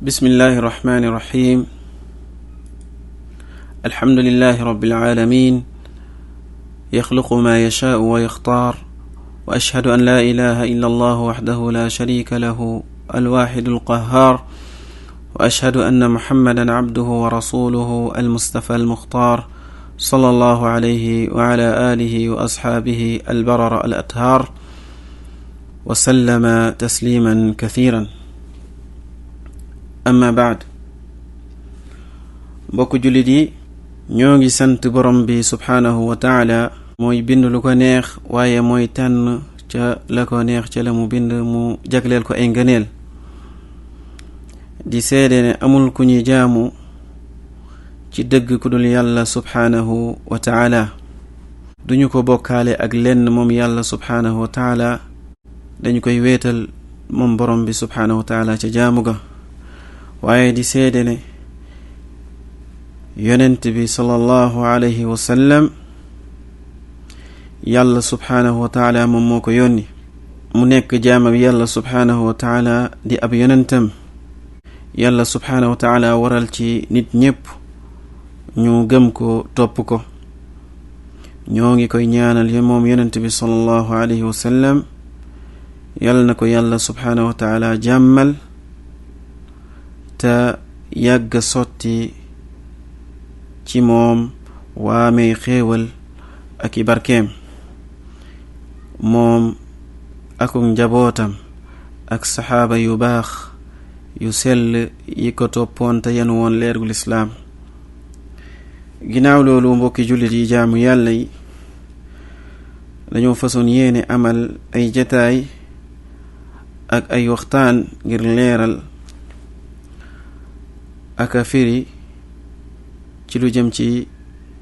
بسم الله الرحمن الرحيم. الحمد لله رب العالمين، يخلق ما يشاء ويختار، وأشهد أن لا إله إلا الله وحده لا شريك له الواحد القهار، وأشهد أن محمدا عبده ورسوله المصطفى المختار، صلى الله عليه وعلى آله وأصحابه البرر الأطهار، وسلم تسليما كثيرا. amma baad, mbokk jullit yi, ñoo ngi sant borom bi subhaanahu wa taala. mooy bind lu ko neex, waaye mooy tànn ca la ko neex ca la mu bind mu jagleel ko ay ngëneel. di seede ne amul ku ñuy jaamu ci dëgg ku dul yàlla subhaanahu wa taala. duñu ko bokkaale ak lenn moom yàlla subhaanahu wa taala, dañu koy wéetal moom borom bi subhaanahu wa taala ca jaamu ga. waaye di seede ne yonent bi sallallahu alayhi wa sallam yàlla subhaanahu wa taala moom moo ko yónni mu nekk jaamam yàlla subhaanahu wa taala di ab yonentam. yàlla subhaanahu wa taala waral ci nit ñépp ñu gëm ko topp ko. ñoo ngi koy ñaanal moom yonent bi sallallahu alayhi wa sallam yàlla na ko yàlla subhaanahu wa taala jàmmal te yàgga sotti ci moom waamey xéewal ak i barkeem, moom akuk njabootam ak saxaaba yu baax yu sell yi ko toppoon te yenu woon leergul islaam. ginnaaw loolu, mbokki jullit yi jaamu yàlla yi, dañoo façon yéene amal ay jataay ak ay waxtaan ngir leeral aka firi ci lu jëm ci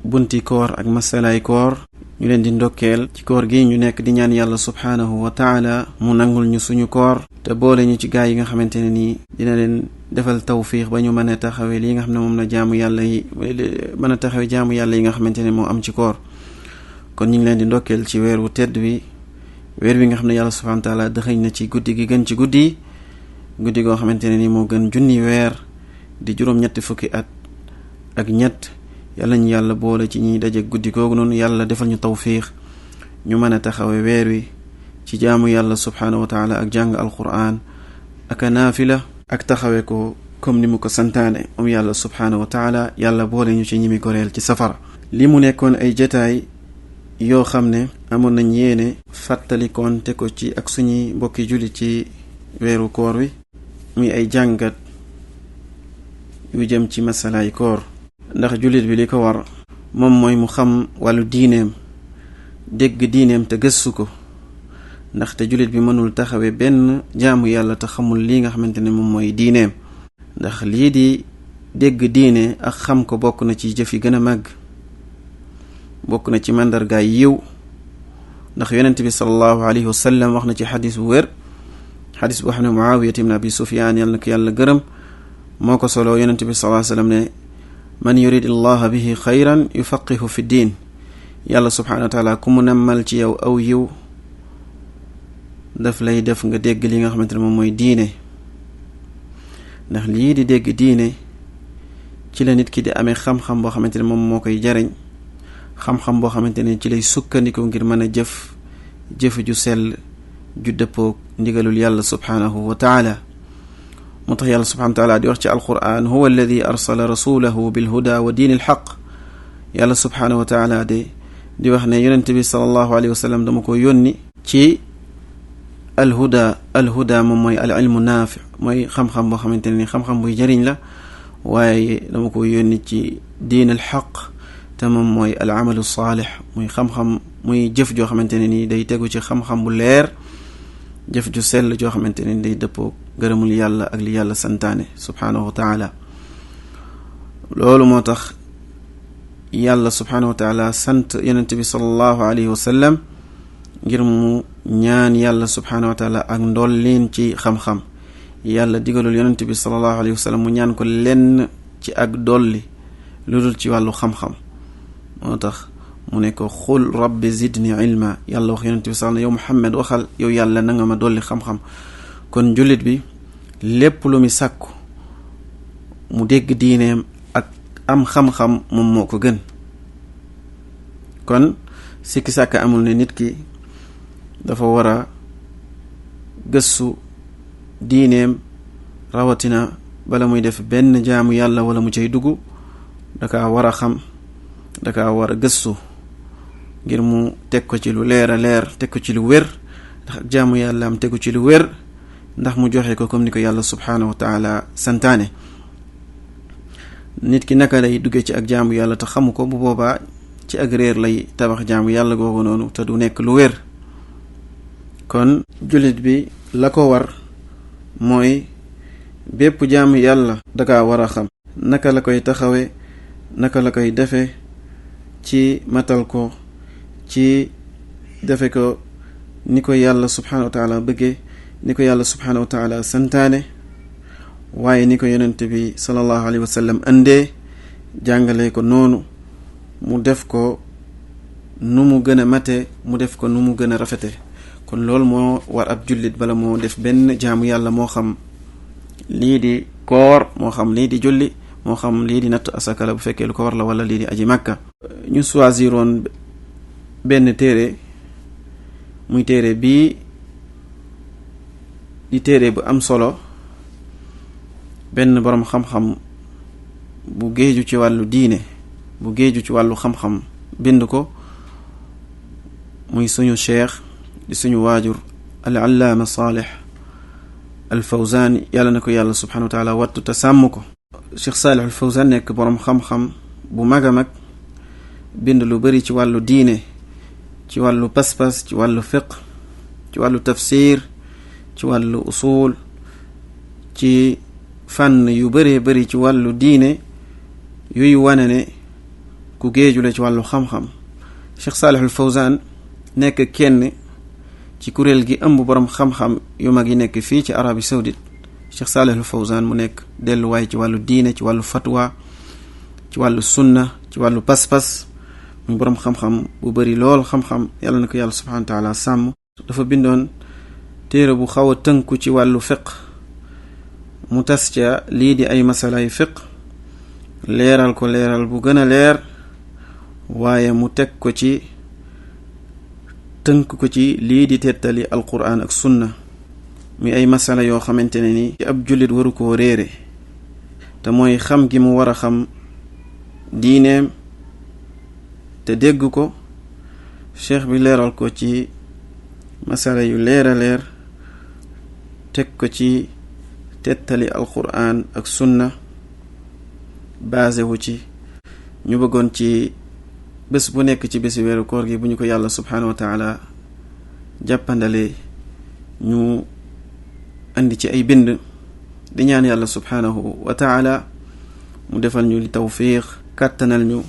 bunti koor ak masalaay koor. ñu leen di ndokkeel ci koor gi ñu nekk, di ñaan yàlla subhaanahu wa taala mu nangul ñu suñu koor te boole ñu ci gaay yi nga xamante ne nii dina leen defal tawfiix ba ñu mën a taxawee lii nga xam ne moom la jaamu yàlla yi mën a taxawee jaamu yàlla yi nga xamante ne moo am ci koor. kon ñu ngi leen di ndokkeel ci weer wu tedd wi, weer wi nga xam ne yàlla subhaanahu wa taala dëxëñ na ci guddi gi gën ci guddi goo xamante ne nii moo gën junni weer di juróom-ñetti fukki at ak ñett. yàlla ñu yàlla boole ci ñiy daje guddi googu noonu, yàlla defal ñu tawfiix ñu mën a taxawe weer wi ci jaamu yàlla subhaanahu wa taala ak jàng alquran ak a naafila ak taxawe ko comme ni mu ko santaane moom yàlla subhaanahu wa taala. yàlla boole ñu ci ñimi goreel ci safara. li mu nekkoon ay jataay yoo xam ne amoon nañ yéene fàttalikoon te ko ci ak suñuy mbokki julli ci weeru koor wi, muy ay jàngat yu jëm ci masalaay koor. ndax jullit bi li ko war moom mooy mu xam wàllu diineem, dégg diineem te gëstu ko. ndaxte jullit bi mënul taxawe benn jaamu yàlla te xamul lii nga xamante ne moom mooy diineem. ndax lii di dégg diine ak xam ko bokk na ci jëf yi gën a màgg, bokk na ci màndargaay yiw. ndax yonent bi sallallahu alayhi wa sallam wax na ci xadis bu wér, xadis boo xam ne Muawiyat ibn Abi Sufyaan yàlla na ko yàlla gërëm moo ko solo. yonent bi sallallahu alayhi wa sallam ne man yurid allaha bihi xayran yufaqihu fi diin. yàlla subhaanahu wa taala ku mu nammal ci yow aw yiw daf lay def nga dégg li nga xamante ne moom mooy diine. ndax lii di dégg diine ci la nit ki di amee xam-xam boo xamante ne moom moo koy jariñ, xam-xam boo xamante ne ci lay sukkandiku ngir mën a jëf ju sell ju dëppoog ndigalul yàlla subhaanahu wa taala. moo tax yàlla subhaanahu wa taala di wax ci alquran, huwa alladi arsala rasulahu bilhuda wa diini alxaq. yàlla subhaanahu wa taala di wax ne yonent bi sallallahu alayhi wa sallam dama ko yónni ci alhuda moom mooy al ilmu naafi, mooy xam-xam boo xamante ne ni xam-xam buy jëriñ la. waaye dama ko yónni ci diin alxaq te moom mooy al amalu saalix, muy xam-xam muy jëf joo xamante ne nii day tegu ci xam-xam bu leer, jëf ju sell joo xamante ne day dëppoo gërëmul yàlla ak li yàlla santaane subhaanahu wa taala. loolu moo tax yàlla subhaanahu wa taala sant yonent bi sallallahu alayhi wa sallam ngir mu ñaan yàlla subhaanahu wa taala ak ndolleen ci xam-xam. yàlla digalul yonent bi sallallahu alayhi wa sallam mu ñaan ko lenn ci ak dolli lu dul ci wàllu xam-xam. moo tax mu ne ko xul rabbi zidni ilma. yàlla wax yonent bi sallallahu yow Muhammad waxal yow yàlla na nga ma dolli xam-xam. kon jullit bi lépp lu muy sàkku mu dégg diineem ak am xam-xam moom moo ko gën. kon sikki sàkk amul ne nit ki dafa war a gëstu diineem, rawatina bala muy def benn jaamu yàlla wala mu cay dugg daka war a xam, daka war a gëstu ngir mu teg ko ci lu leer a leer, teg ko ci lu wér, ndax ak jaamu yàlla am tegu ci lu wér, ndax mu joxe ko comme ni ko yàlla subhaanahu wa taala santaane. nit ki naka lay duggee ci ak jaamu yàlla te xamu ko, bu boobaa ci ak réer lay tabax jaamu yàlla googu noonu te du nekk lu wér. kon jullit bi la ko war mooy bépp jaamu yàlla daka war a xam naka la koy taxawe, naka la koy defe, ci matal ko, ci defe ko ni ko yàlla subhaanahu wa taala bëgge, ni ko yàlla subhaanahu wa taala santaane, waaye ni ko yonent bi sallallahu alayhi wa sallam andee jàngale ko noonu, mu def ko nu mu gën a mate, mu def ko nu mu gën a rafete. kon loolu moo war ab jullit bala moo def benn jaamu yàlla, moo xam lii di koor, moo xam lii di julli, moo xam lii di natt asaka la bu fekkee lu ko war la, wala lii di aji màkka. ñu choisiroon benn téere, muy téere bii di téere bu am solo, benn boroom xam-xam bu géeju ci wàllu diine, bu géeju ci wàllu xam-xam bind ko, muy suñu cheikh di suñu waajur al allaama Saalih al Fawzaan, yàlla na ko yàlla subhaanahu wa taala wattu te sàmm ko. Cheikh Saalih al Fawzaan nekk boroom xam-xam bu mag a mag, bind lu bari ci wàllu diine, ci wàllu pas-pas, ci wàllu fiqh, ci wàllu tafsir, ci wàllu usul, ci fànn yu bëree bëri ci wàllu diine yuy wane ne ku géeju la ci wàllu xam-xam. Cheikh Saalih al Fawzaan nekk kenn ci kuréel gi ëmb boroom xam-xam yu mag yi nekk fii ci Arabie Saoudite. Cheikh Saalih al Fawzaan mu nekk delluwaay ci wàllu diine, ci wàllu fatwa, ci wàllu sunna, ci wàllu pas-pas, muy boroom xam-xam bu bari lool xam-xam, yàlla na ko yàlla subhaanahu wa taala sàmm. dafa bindoon téere bu xaw a tënku ci wàllu fiqh, mu tas ca lii di ay masalay fiqh, leeral ko leeral bu gën a leer, waaye mu teg ko ci, tënk ko ci lii di tettali alquran ak sunna, muy ay masala yoo xamante ne ni ci ab jullit waru koo réere, te mooy xam gi mu war a xam diineem te dégg ko. cheikh bi leeral ko ci masala yu leer a leer, teg ko ci tettali alquran ak sunna, basé wu ci. ñu bëggoon ci bés bu nekk ci bési weeru koor gi, bu ñu ko yàlla subhaanahu wa taala jàppandale, ñu andi ci ay bind, di ñaan yàlla subhaanahu wa taala mu defal ñu li tawfiq, kàttanal ñu,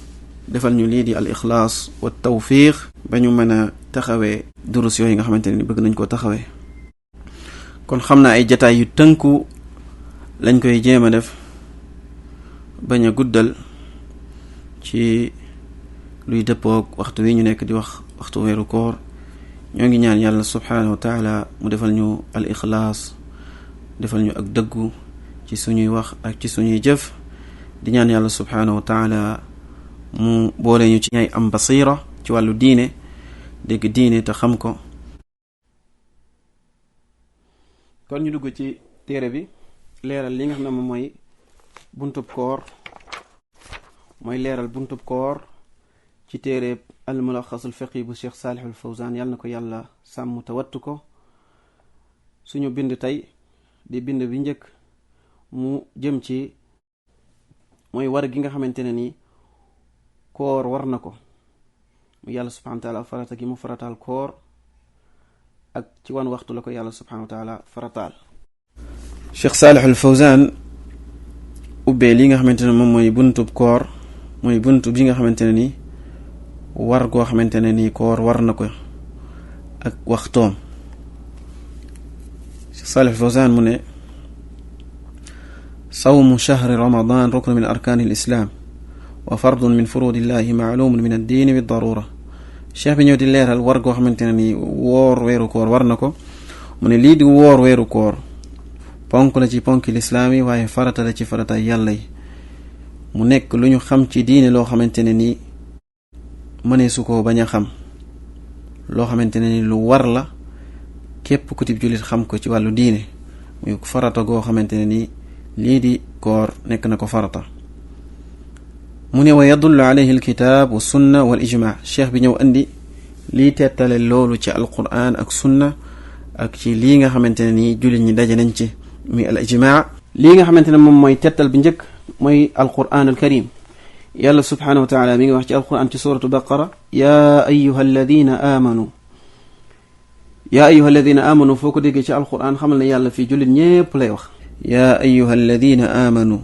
defal ñu lii di al ixlaas wa tawfiq, ba ñu mën a taxawee durus yooyu nga xamante ne ni bëgg nañ koo taxawee. kon xam naa ay jataay yu tënku lañ koy jéem a def, bañ a guddal ci luy dëppoog waxtu wi ñu nekk di wax waxtu weeru koor. ñoo ngi ñaan yàlla subhaanahu wa taala mu defal ñu al ixlaas, defal ñu ak dëggu ci suñuy wax ak ci suñuy jëf. di ñaan yàlla subhaanahu wa taala mu boole ñu ci ñay am basira ci wàllu diine, dégg diine te xam ko. kon ñu dugg ci téere bi, leeral li nga xam ne moom mooy buntub koor, mooy leeral buntub koor ci téere al mulaxasul fiqhi bu Cheikh Saalih al Fawzaan, yàlla na ko yàlla sàmm te wattu ko. suñu bind tey di bind bi njëkk, mu jëm ci mooy war gi nga xamante ne ni koor war na ko, mu yàlla subhaanahu wa taala farata gi mu farataal koor, ak ci wan waxtu la ko yàlla subhaanahu wa taala farataal. Cheikh Saalih al Fawzaan ubbee li nga xamante ne moom mooy buntub koor, mooy buntu bi nga xamante ne ni war goo xamante ne ni koor war na ko ak waxtoom. Cheikh Saalih al Fawzaan mu ne sawmu shahri ramadan rukn min arkaani al-islaam wa fardun min furuudillahi maalumun min ad-diini bi darura. cheikh bi ñëw di leeral war goo xamante ne ni woor weeru koor war na ko. mu ne lii di woor weeru koor ponk la ci ponki lislaam yi, waaye farata la ci farata yàlla yi. mu nekk lu ñu xam ci diine loo xamante ne ni mënee su ko bañ a xam loo xamante ne ni lu war la képp ku tib jullit xam ko ci wàllu diine muy farata goo xamante ne ni lii di koor nekk na ko farata. mu ne wa yadullu alayhi alkitaab wa sunna wal ijma cheikh bi ñëw andi lii tettale loolu ci alquran ak sunna ak ci lii nga xamante ne ni jullit ñi daje nañ ci muy al ijma. lii nga xamante ne moom mooy tettal bi njëkk mooy alquran alkarim. yàlla subhanahu wa taala mi ngi wax ci alquran ci suratu baqara yaa ayuha alladina amanu foo ko déggee ci alquran xamal ne yàlla fii jullit ñépp lay wax. yaa ayuha alladina amanu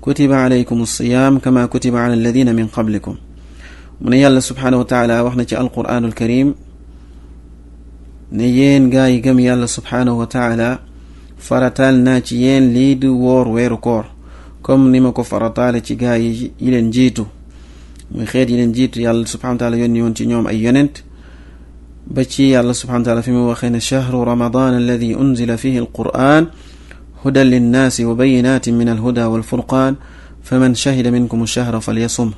kutiba alaykum alsiyam kama kutiba ala alladina min qablikum. mu ne yàlla subhanahu wa taala wax na ci alquran alkarim ne yéen gaa yi gëm yàlla subhanahu wa taala farataal naa ci yéen lii di woor weeru koor comme ni ma ko farataale ci gaa yi leen jiitu muy xeet yi leen jiitu yàlla subhanahu wa taala yónni woon ci ñoom ay yonent ba ci yàlla subhanahu wa taala fi mu waxee ne chahru ramadan alladi unzila fihi alquran hudan linnaasi wa bayinatin min alhuda walfurqan faman shahida minkum alchahra falyasum.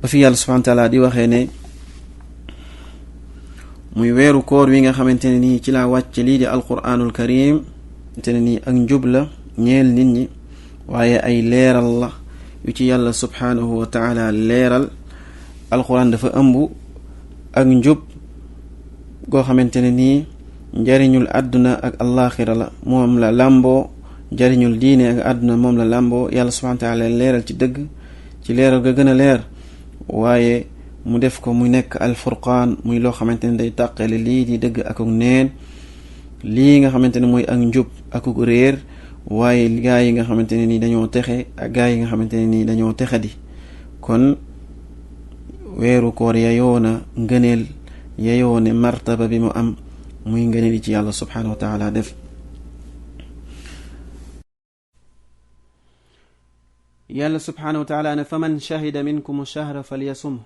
ba fi yàlla subhanahu wa taala di waxee ne muy weeru koor wi nga xamante ne nii ci laa wàcc lii di alquranul karim te ne nii ak njub la ñeel nit ñi waaye ay leeral la yu ci yàlla subhanahu wa taala leeral. alquran dafa ëmb ak njub goo xamante ne nii njariñul àdduna ak allaaxira la moom la làmboo njariñul diine ak àdduna moom la làmboo. yàlla subhanahu wa taala leeral ci dëgg ci leeral ga gën a leer waaye mu def ko mu nekk alfurqaan muy loo xamante ne day tàqale lii di dëgg akuk neen lii nga xamante ne mooy ak njub akuk réer waaye gaa yi nga xamante ne nii dañoo texe ak gaa yi nga xamante ne nii dañoo texe di. kon weeru koor yayoona ngëneel yayoone martaba bi mu am muy ngëneel yi ci yàlla subhanahu wa taala def. yàlla subhanahu wa taala ne faman shahida minkum shahra falyasum.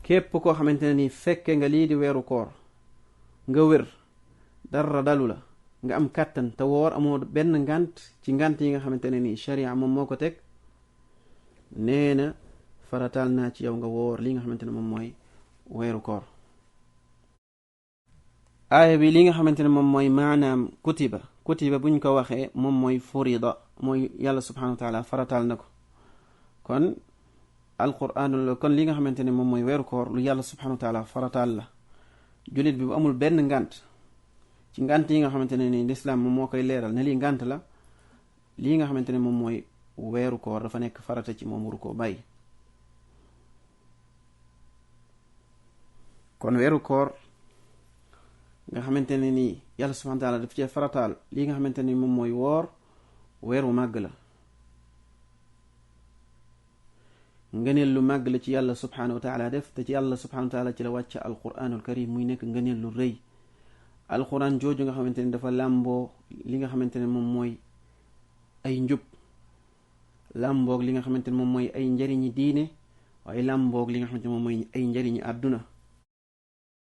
képp koo xamante ne ni fekke nga lii di weeru koor nga wér dara dalu la nga am kàttan te woor amoo benn ngant ci ngant yi nga xamante ne ni sharia moom moo ko teg nee na farataal naa ci yow nga woor li nga xamante ne moom mooy weeru koor. aaya bi li nga xamante ne moom mooy maanaam kutiba buñ ko waxee moom mooy furida mooy yàlla subhanahu wa taala farataal na ko. kon alquranul kon li nga xamante ne moom mooy weeru koor lu yàlla subhanahu wa taala farataal la. jullit bi bu amul benn ngant ci ngant yi nga xamante ne ni lislaam moom moo koy leeral ne lii ngant la lii nga xamante ne moom mooy weeru koor dafa nekk farata ci moom waru koo bàyyi. kon weeru koor nga xamante ne nii yàlla subhanahu wa taala daf cee farataal lii nga xamante ne moom mooy woor weeru màgg la ngëneel lu màgg la ci yàlla subhanahu wa taala def te ci yàlla subhanahu wa taala ci la wàcc alquranul karim muy nekk ngëneel lu rëy. alquran jooju nga xamante ne dafa làmboo li nga xamante ne moom mooy ay njub làmboog li nga xamante ne moom mooy ay njariñi diine waaye làmboog li nga xamante ne moom mooy ay njariñi àdduna.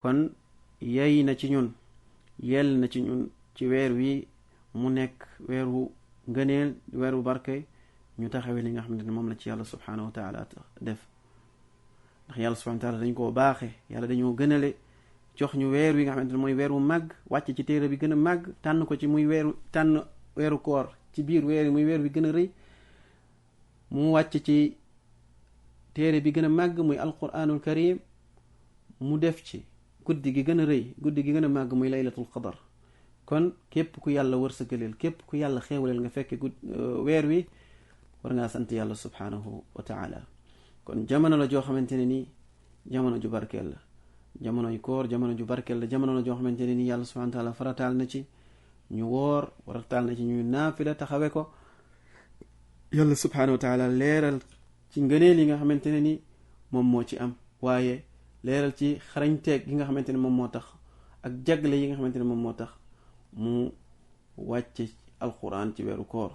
kon yey na ci ñun yell na ci ñun ci weer wi mu nekk weeru ngëneel weeru barke ñu taxawee li nga xamante ne moom la ci yàlla subhanahu wa taala def. ndax yàlla subhanahu wa taala dañ koo baaxe yàlla dañoo gënale jox ñu weer wi nga xamante ne mooy weer wu màgg wàcc ci téere bi gën a màgg tànn ko ci muy tànn weeru koor ci biir weer yi muy weer wi gën a rëy mu wàcc ci téere bi gën a màgg muy alquranul karim mu def ci guddi gi gën a rëy guddi gi gën a màgg muy laylatul qadar. kon képp ku yàlla wërsëgaleel képp ku yàlla xeewaleel nga fekke weer wi war ngaa sant yàlla subhanahu wa taala. kon jamono la joo xamante ne nii jamono ju barkeel la jamonoy koor jamono ju barkeel la jamono la joo xamante ne nii yàlla subhanahu wa taala farataal na ci ñu woor farataal na ci ñu naafila taxawe ko. yàlla subhanahu wa taala leeral ci ngëneel yi nga xamante ne ni moom moo ci am waaye leeral ci xarañteeg gi nga xamante ne moom moo tax ak jagle yi nga xamante ne moom moo tax mu wàcce alquran ci weeru koor.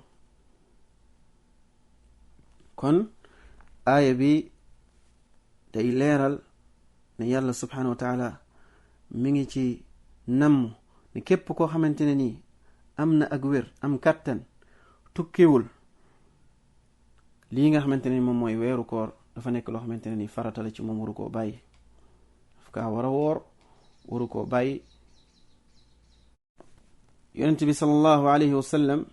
kon aaya bi day leeral ne yàlla subhanahu wa taala mi ngi ci namm ne képp koo xamante ne nii am na ak wér am kàttan tukkiwul lii nga xamante ne moom mooy weeru koor dafa nekk loo xamante ne ni farata la ci moom, waru koo bàyyi, daf kaa war a woor, waru koo bàyyi. yonent bi sallallahu alayhi wa sallam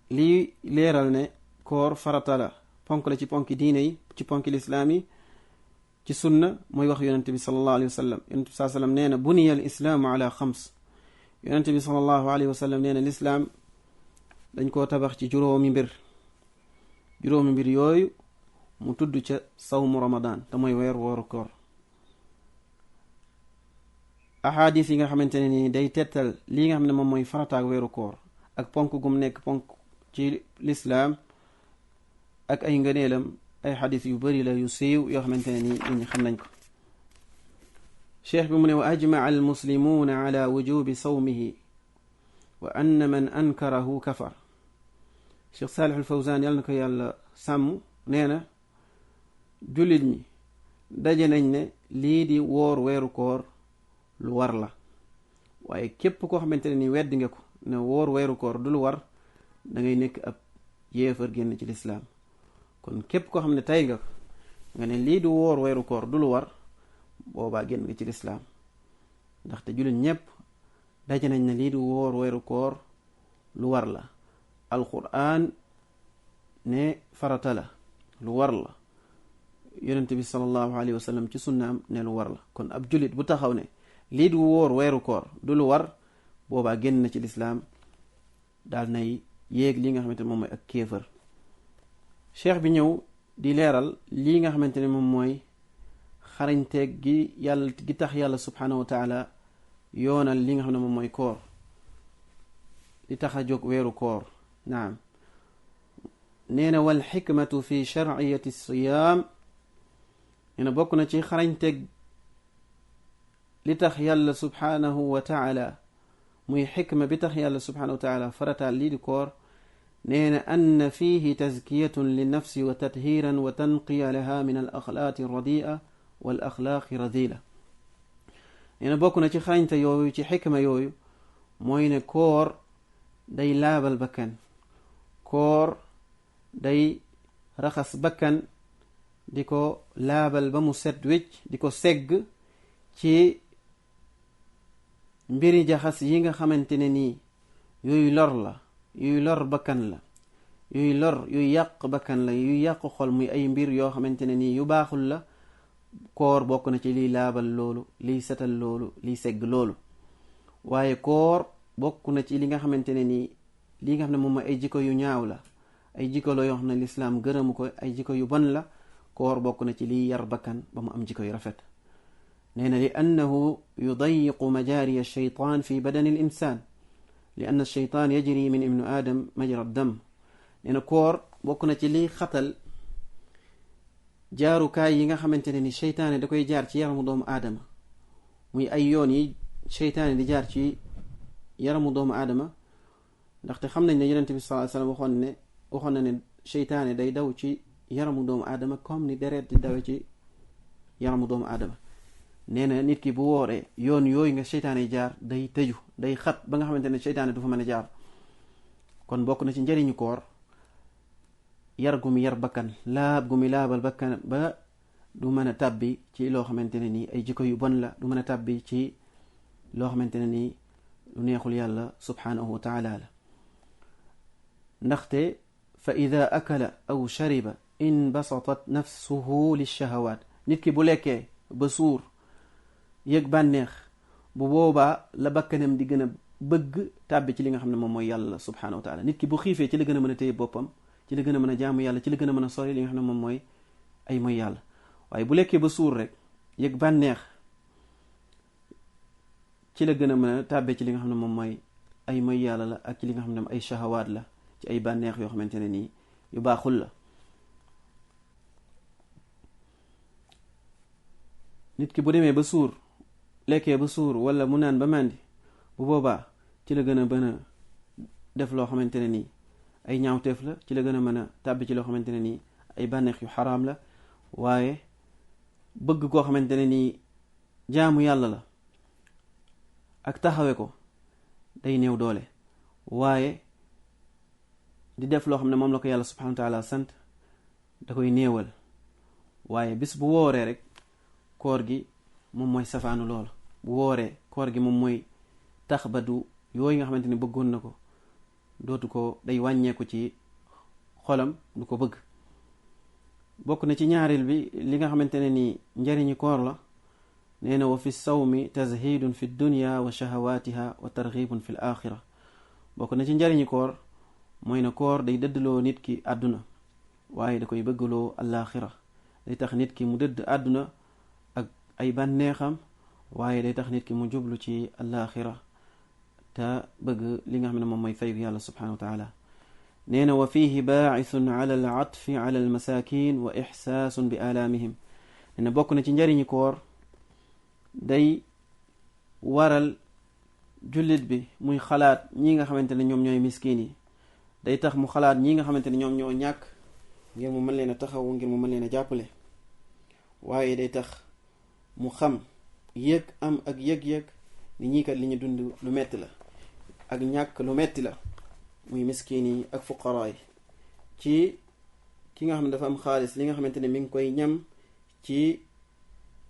lii leeral ne koor farata la, ponk la ci ponki diine yi, ci ponki lislaam yi, ci sunna mooy wax yonent bi sallallahu alayhi wa sallam. yonent bi sallallahu alayhi wa sallam nee na buniya al islaamu ala xams. yonent bi sallallahu alayhi wa sallam nee na lislaam dañ koo tabax ci juróomi mbir yooyu mu tudd ca sawmu ramadan te mooy wooru koor. ahadis yi nga xamante ne ni day tettal lii nga xam ne moom mooy farataak weeru koor ak ponk gum nekk ponk ci lislaam ak ay ngëneelam, ay xadis yu bari la yu siiw yoo xamante ne ni nit ñi xam nañ ko. cheikh bi mu ne wa ajmaca almuslimuuna ala wujubi sawmihi wa anna man ankarahu kafar. cheikh Saalih al-Fawzaan yàlla na ko yàlla sàmm nee na jullit ñi daje nañ ne lii di woor weeru koor lu war la, waaye képp koo xamante ne ni weddi nga ko ne woor weeru koor du lu war, da ngay nekk ab yéefar génn ci lislaam. kon képp koo xam ne tey nga ne lii du woor weeru koor du lu war, boobaa génn nga ci lislaam, ndaxte jullit ñépp daje nañ ne lii du woor weeru koor lu war la. alquran ne farata la, lu war la. yonent bi sallallahu alayhi wa sallam ci sunnaam ne lu war la. kon ab jullit bu taxaw ne lii du wóor weeru koor du lu war, boobaa génn na ci lislaam, daal nay yéeg li nga xamante ne moom mooy ak kéefër. cheikh bi ñëw di leeral lii nga xamante ne moom mooy xarañteeg gi tax yàlla subhanahu wa taala yoonal li nga xam ne moom mooy koor, li tax a jóg weeru koor. naam, nee na wal xikmatu fi sharciyati siyaam, nee na bokk na ci xarañteeg li tax yàlla subhanahu wa taala, muy xikma bi tax yàlla subhanahu wa taala farataal lii di koor, nee na anna fiihi tazkiyatun linnafsi wa tathiran wa tanqiya laha min al axlaaqi radia wal axlaaqi radila. nee na bokk na ci xarañte yooyu, ci xikma yooyu, mooy ne koor day laabal bakkan, koor day raxas bakkan, di ko laabal ba mu set wecc, di ko segg ci mbiri jaxas yi nga xamante ne nii yuy lor la, yuy lor bakkan la, yuy yàq bakkan la, yuy yàq xol, muy ay mbir yoo xamante ne nii yu baaxul la. koor bokk na ci liy laabal loolu, liy setal loolu, liy segg loolu. waaye koor bokk na ci li nga xamante ne nii, li nga xam ne moom mooy ay jikko yu ñaaw la, ay jikko la yoo xam ne lislaam gërëmu ko, ay jikko yu bon la. koor bokk na ci liy yar bakkan ba mu am jikko yu rafet. nee na li annahu yudayiqu majaariya shaytaan fi badani l insaan li anna shaytaan yajri min ibnu aadam majra dam. nee na koor bokk na ci liy xatal jaarukaay yi nga xamante ne ni seytaane da koy jaar ci yaramu doomu aadama, muy ay yoon yi seytaane di jaar ci yaramu doomu aadama. ndaxte xam nañ ne yonent bi sallallahu alayhi wasallam waxoon na ne seytaane day daw ci yaramu doomu aadama comme ni deret di dawe ci yaramu doomu aadama. nee na nit ki bu wooree yoon yooyu nga seytaane jaar day tëju, day xat ba nga xamante ne seytaane du fa mën a jaar. kon bokk na ci njëriñu koor yar gu mi yar bakkan, laab gu mi laabal bakkan ba du mën a tàbbi ci loo xamante ne nii ay jikko yu bon la, du mën a tàbbi ci loo xamante ne nii lu neexul yàlla subhanahu wa taala la. ndaxte fa ida akala aw shariba inbasatat nafsuhu lishahawaat. nit ki bu lekkee ba suur yëg bànneex, bu boobaa la bakkanam di gën a bëgg tàbbi ci li nga xam ne moom mooy yàlla subhanahu wa taala. nit ki bu xiifee ci la gën a mën a téye boppam, ci la gën a mën a jaamu yàlla, ci la gën a mën a sori li nga xam ne moom mooy ay mooy yàlla. waaye bu lekkee ba suur rek yëg bànneex, ci la gën a mën a tàbbee ci li nga xam ne moom mooy ay mooy yàlla la, ak ci li nga xam ne ay shahawaat la, ci ay bànneex yoo xamante ne nii yu baaxul la. nit ki bu demee ba suur, lekkee ba suur wala mu naan ba màndi, bu boobaa ci la gën a mën a def loo xamante ne nii ay ñaawteef la, ci la gën a mën a tàbbi ci loo xamante ne nii ay bànneex yu xaraam la. waaye bëgg koo xamante ne nii jaamu yàlla la ak taxawe ko day néew doole. waaye di def loo xam ne moom la ko yàlla subhanahu wa taala sant da koy néewal waaye bis bu wooree rek koor gi moom mooy safaanu loolu. bu wooree koor gi moom mooy tax ba du yooyu nga xamante ni bëggoon na ko dootu ko day wàññeeku ci xolam du ko bëgg. bokk na ci ñaareel bi li nga xamante ne ni njariñu koor la nee na wa fi sawmi tazhidun fi dunya wa shahawatiha wa targhibun fi l axira. bokk na ci njariñu koor mooy na koor day dëddloo nit ki àdduna waaye da koy bëggaloo alaxira. day tax nit ki mu dëdd àdduna ak ay bànneexam waaye day tax nit ki mu jublu ci alaxira te bëgg li nga xam ne moom mooy fayu yàlla subhanahu wa taala. nee na wa fihi baaithun ala al atfi ala al masakin wa ixsaasun bi alaamihim. nee na bokk na ci njariñi koor day waral jullit bi muy xalaat ñi nga xamante ne ñoom ñooy miskin yi. day tax mu xalaat ñi nga xamante ne ñoom ñoo ñàkk ngir mu mën leen a taxawu ngir mu mën leen a jàppale. waaye day tax mu xam yëg am ak yëg-yëg ni ñii kat li ñu dund lu metti la ak ñàkk lu metti la muy miskin yi ak fuqaraa yi. ci ki nga xam ne dafa am xaalis li nga xamante ne mi ngi koy ñam ci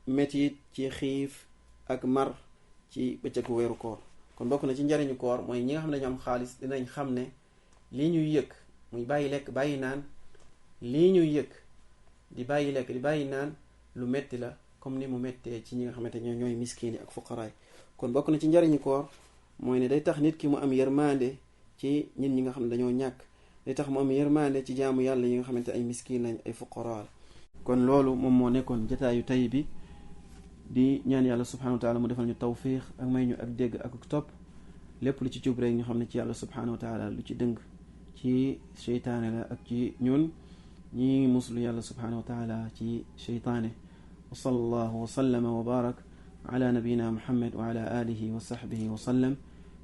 metit ci xiif ak mar ci bëccëgu weeru koor. kon bokk na ci njariñu koor mooy ñi nga xam ne dañu am xaalis dinañ xam ne lii ñuy yëg muy bàyyi lekk bàyyi naan lii ñuy yëg di bàyyi lekk di bàyyi naan lu metti la comme ni mu mettee ci ñi nga xamante ne ñooy miskin yi ak fuqaraay. kon bokk na ci njariñu koor mooy ne day tax nit ki mu am yërmande ci nit ñi nga xam ne dañoo ñàkk. day tax mu am yërmande ci jaamu yàlla yi nga xamante ay miskin lañ ay fuqaraa. kon loolu moom moo nekkoon jataayu tay bi di ñaan yàlla subhanahu wa taala mu defal ñu tawfiq ak may ñu ak dégg ak topp lépp lu ci jub rek ñu xam ne ci yàlla subhanahu wa taala lu ci dëng ci seytaane la ak ci ñun ñi muslu yàlla subhanahu wa taala ci seytaane. wa sallallahu wa sallama wa barak ala nabiyina muhammad wa ala alihi wa sahbihi wa sallam.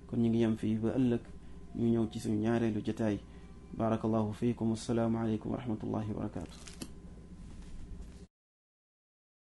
kon ñu ngi yem fii ba ëllëg ñu ñëw ci suñu ñaareelu jataay. barakallahu fiikum. assalaamu aleykum wa rahmatullahi wa barakatuh.